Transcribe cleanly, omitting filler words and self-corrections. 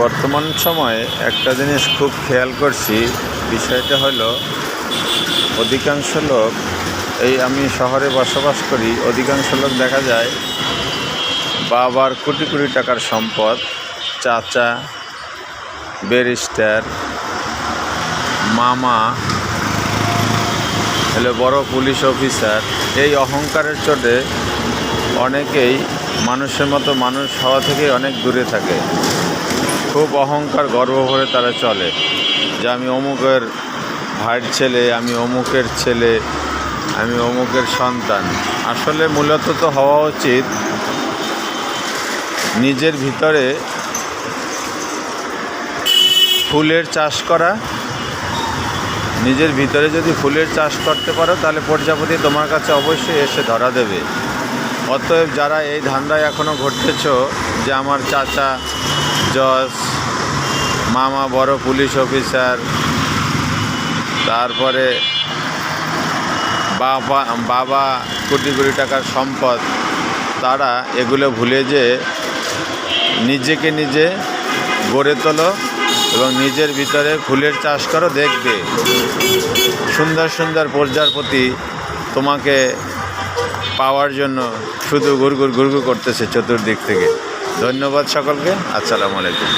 বর্তমান সময়ে একটা জিনিস খুব খেয়াল করছি, বিষয়টা হলো অধিকাংশ লোক, আমি শহরে বসবাস করি, অধিকাংশ লোক দেখা যায় বাবার কোটি কোটি টাকার সম্পদ, চাচা, ব্যারিস্টার, মামা হলো বড় পুলিশ অফিসার, এই অহংকারের চোটে অনেকেই মানুষের মতো মানুষ হওয়া থেকে অনেক দূরে থাকে। খুব অহংকার, গর্ব ভরে তারা চলে যে আমি অমুকের ভাইয়ের ছেলে, আমি অমুকের ছেলে, আমি অমুকের সন্তান। আসলে মূলত তো হওয়া উচিত নিজের ভিতরে ফুলের চাষ করা। নিজের ভিতরে যদি ফুলের চাষ করতে পারো তাহলে প্রজাপতি তোমার কাছে অবশ্যই এসে ধরা দেবে। অতএব যারা এই ধান্দায় এখনও ঘটতেছ যে আমার চাচা জজ, মামা বড় পুলিশ অফিসার, তারপরে বাবা কোটি কোটি টাকার সম্পদ, তারা এগুলো ভুলে যে নিজেকে নিজে গড়ে তোলো এবং নিজের ভিতরে ফুলের চাষ করো। দেখবে সুন্দর সুন্দর প্রজাপতি তোমাকে পাওয়ার জন্য শুধু ঘুরঘুর করতেছে চতুর্দিক থেকে। ধন্যবাদ সকলকে। আসসালামু আলাইকুম।